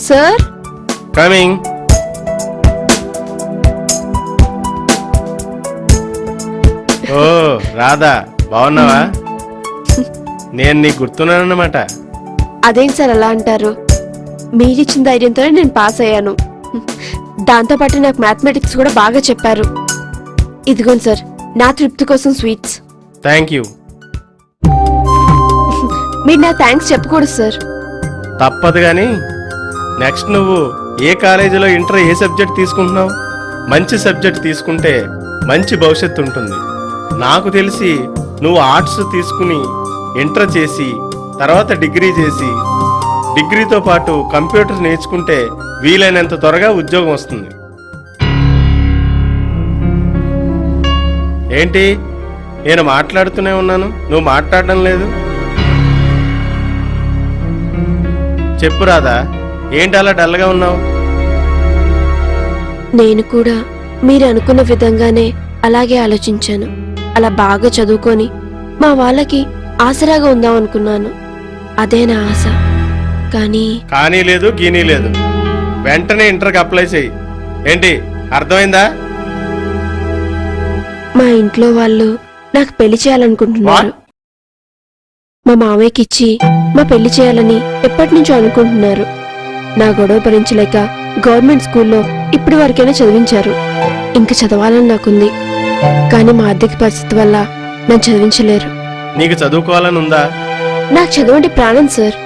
Sir coming. ఓ రాధా, బాగున్నావా? నేను నీకు గుర్తున్నానన్నమాట. అదేం సార్ అలా అంటారు? మీరిచ్చిన ధైర్యంతోనే నేను పాస్ అయ్యాను. దాంతోపాటు నాకు మ్యాథమెటిక్స్ కూడా బాగా చెప్పారు. ఇదిగోండి సార్, నా తృప్తి కోసం స్వీట్స్. Thank you. మీరు నా థ్యాంక్స్ చెప్పకూడదు సార్. తప్పదు కానీ నెక్స్ట్ నువ్వు ఏ కాలేజీలో ఇంటర్ ఏ సబ్జెక్ట్ తీసుకుంటున్నావు? మంచి సబ్జెక్ట్ తీసుకుంటే మంచి భవిష్యత్తు ఉంటుంది. నాకు తెలిసి నువ్వు ఆర్ట్స్ తీసుకుని ఇంటర్ చేసి తర్వాత డిగ్రీ చేసి డిగ్రీతో పాటు కంప్యూటర్ నేర్చుకుంటే వీలైనంత త్వరగా ఉద్యోగం వస్తుంది. ఏంటి, నేను మాట్లాడుతూనే ఉన్నాను, నువ్వు మాట్లాడడం లేదు? చెప్పు రాధా, ఏంటి అలా డల్గా ఉన్నావు? నేను కూడా మీరు అనుకున్న విధంగానే అలాగే ఆలోచించాను. అలా బాగా చదువుకొని మా వాళ్ళకి ఆసరాగా ఉందాం అనుకున్నాను. అదే నా ఆశ. కానీ లేదు, గీనీ లేదు. వెంటనే ఇంటర్కి అప్లై చేయి. ఏంటి, అర్థమైందా? మా ఇంట్లో వాళ్ళు నాకు పెళ్లి చేయాలనుకుంటున్నారు. మా మామయ్యకి ఇచ్చి మా పెళ్లి చేయాలని ఎప్పటి నుంచో అనుకుంటున్నారు. నా గొడవ భరించలేక గవర్నమెంట్ స్కూల్లో ఇప్పటి వరకైనా చదివించారు. ఇంక చదవాలని నాకుంది. కానీ మా ఆర్థిక పరిస్థితి వల్ల నన్ను చదివించలేరు. నీకు చదువుకోవాలని ఉందా? నాకు చదవండి ప్రాణం సార్.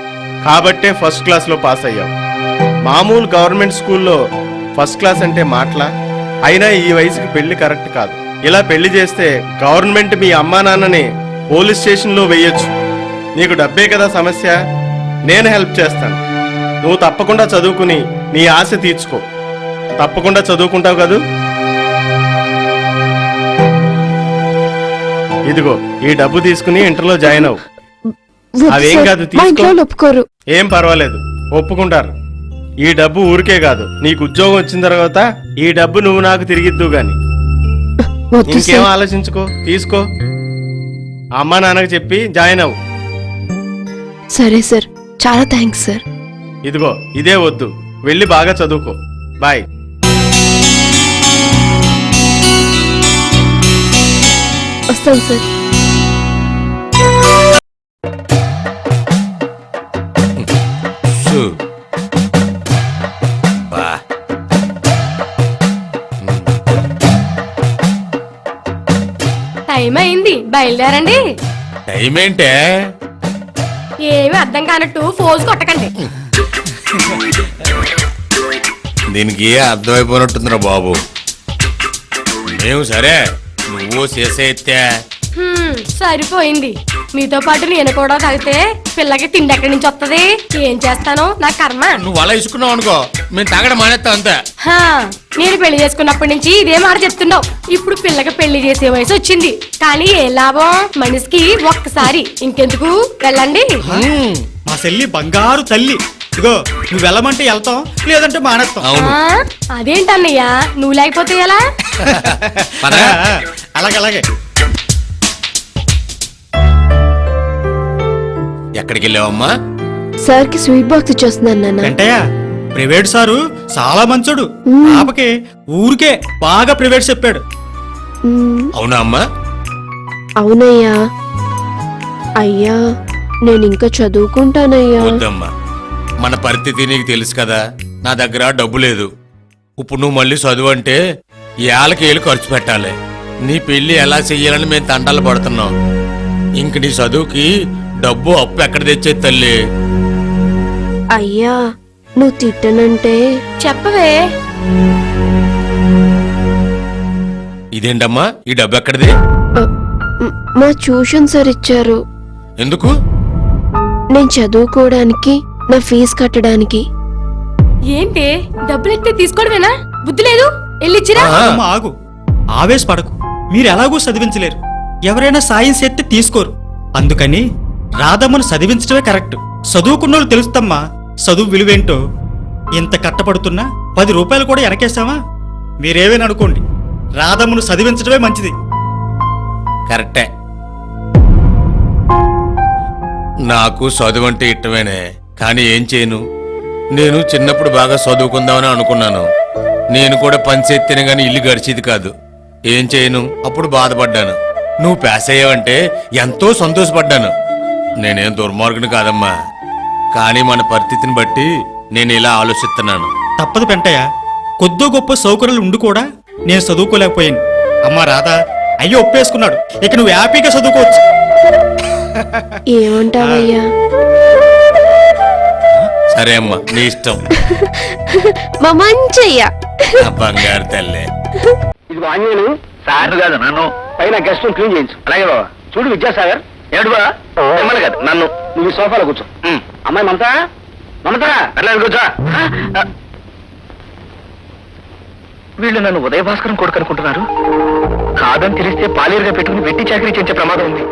కాబట్టే ఫస్ట్ క్లాస్ లో పాస్ అయ్యాం. మామూలు గవర్నమెంట్ స్కూల్లో ఫస్ట్ క్లాస్ అంటే మాటలా? అయినా ఈ వయసుకి పెళ్లి కరెక్ట్ కాదు. ఇలా పెళ్లి చేస్తే గవర్నమెంట్ మీ అమ్మా నాన్నని పోలీస్ స్టేషన్ లో వేయొచ్చు. నీకు డబ్బే కదా సమస్య. నేను హెల్ప్ చేస్తాను. నువ్వు తప్పకుండా చదువుకుని నీ ఆశ తీర్చుకో. తప్పకుండా చదువుకుంటావు కదూ? ఇదిగో ఈ డబ్బు తీసుకుని ఇంటర్లో జాయిన్ అవ్వు. అవేం కాదు, తీసుకో. ఒప్పుకోరు. ఏం పర్వాలేదు, ఒప్పుకుంటారు. ఈ డబ్బు ఊరికే కాదు, నీకు ఉద్యోగం వచ్చిన తర్వాత ఈ డబ్బు నువ్వు నాకు తిరిగిద్దు గాని. ఇంకేం ఆలోచించుకో, తీసుకో. అమ్మా నాన్నకి చెప్పి జాయిన్ అవ్వు. సరే సార్, చాలా థ్యాంక్స్ సార్. ఇదిగో ఇదే వద్దు, వెళ్ళి బాగా చదువుకో. బాయ్. వస్తాను సార్. టైం అయింది, బయలుదేరండి. టైం ఏంటే? ఏమి అర్థం కానట్టు ఫోజ్ కొట్టకండి. దీనికి అర్థమైపోయినట్టుందిరా బాబు. మేము సరే, నువ్వు చేసేస్తే సరిపోయింది. మీతో పాటు నేను కూడా తాగితే పిల్లకి తిండి ఎక్కడి నుంచి వస్తుంది? ఏం చేస్తాను, నా కర్మ. నువ్వు అలా ఇసుకున్నావు అనుకో, మేము తాగడం మానేస్తాం అంతే. నేను పెళ్లి చేసుకున్నప్పటి నుంచి ఇదే మాట చెప్తున్నావు. ఇప్పుడు పిల్లకి పెళ్లి చేసే వయసు వచ్చింది, కానీ ఏ లాభం? మనిషికి ఒక్కసారి. ఇంకెందుకు, వెళ్ళండి. మా చెల్లి బంగారు తల్లి. ఇగో నువ్వు వెళ్ళమంటే వెళ్తాం, లేదంటే మానేస్తాం. అదేంటన్నయ్యా, నువ్వు లేకపోతే ఎలా? అలాగే. ఎక్కడికి వెళ్ళావమ్మా? సార్ కి స్వీట్ బాక్స్ ఇచ్చేస్తున్నాను నాన్న. వెంటయ్య ప్రైవేట్ సారు చాలా మంచోడు. పాపకి ఊరికే బాగా ప్రైవేట్ చెప్పాడు. అవునా అమ్మా? అవునయ్యా. అయ్యా, నేను ఇంకా చదువుకుంటానయ్యా. వద్దమ్మా, మన పరిస్థితి నీకు తెలుసు కదా. నా దగ్గర డబ్బు లేదు. ఇప్పుడు నువ్వు మళ్ళీ చదువు అంటే ఏళ్ళకి ఏళ్ళు ఖర్చు పెట్టాలి. నీ పెళ్లి ఎలా చెయ్యాలని మేము తంటాలు పడుతున్నాం. ఇంక నీ చదువుకి డబ్బు అప్పు ఎక్కడ తెచ్చేది తల్లి? అయ్యా, నువ్వు తిట్టనంటే చెప్పవే. ఇదేంటమ్మా, ఈ డబ్బు ఎక్కడిది? మా ట్యూషన్ సార్ ఇచ్చారు. ఎందుకు? నేను చదువుకోవడానికి, నా ఫీజు కట్టడానికి. ఏంటి, డబ్బులు ఎత్తే తీసుకోవడమేనా? బుద్ధి లేదు, వెళ్ళిచ్చిరా. ఆగు, ఆవేశపడకు. మీరు ఎలాగూ చదివించలేరు. ఎవరైనా సాయం చేస్తే తీసుకోరు. అందుకని రాధమ్మను చదివించడమే కరెక్ట్. చదువుకున్నోళ్ళు తెలుస్తమ్మా చదువు విలువేంటో. ఇంత కట్టపడుతున్నా 10 రూపాయలు కూడా వెనకేస్తామా? మీరేమైనా అనుకోండి, రాధమ్మను చదివించడమే మంచిది. కరెక్టే. నాకు చదువు అంటే ఇష్టమేనే, కానీ ఏం చేయను? నేను చిన్నప్పుడు బాగా చదువుకుందామని అనుకున్నాను. నేను కూడా పని చేస్తేనే గాని ఇల్లు గడిచేది కాదు. ఏం చేయను, అప్పుడు బాధపడ్డాను. నువ్వు పాస్ అయ్యావంటే ఎంతో సంతోషపడ్డాను. నేనేం దుర్మార్గుని కాదమ్మా, కానీ మన పరిస్థితిని బట్టి నేను ఇలా ఆలోచిస్తున్నాను. తప్పదు పెంటయ్య, కొద్దో గొప్ప సౌకర్యాలు ఉండి కూడా నేను చదువుకోలేకపోయాను. అమ్మా రాధా, అయ్యో ఒప్పేసుకున్నాడు, ఇక నువ్వు హ్యాపీగా చదువుకోవచ్చు. ఏమంటావయ్యా? సరే అమ్మా, నీ ఇష్టం. మా మంచయ్య. నా బంగారు తల్లే. ఇది ఆంజనేయులు సార్ కాదు నన్ను పైన గెస్ట్ రూమ్ క్లీన్ చేయించు. అలాగే బాబా. చూడు విద్యాసాగర్, ఏడు బా మిమ్మల్ని కాదు నన్ను. నువ్వు ఈ సోఫాలో కూర్చో. అమ్మాయి మమత, మమత అట్లా కూర్చో. వీళ్ళు నన్ను ఉదయ భాస్కరం కొడుకు అనుకుంటున్నారు. కాదని తెలిస్తే పాలేరుగా పెట్టుకుని వెట్టి చాకరీ చేసే ప్రమాదం ఉంది.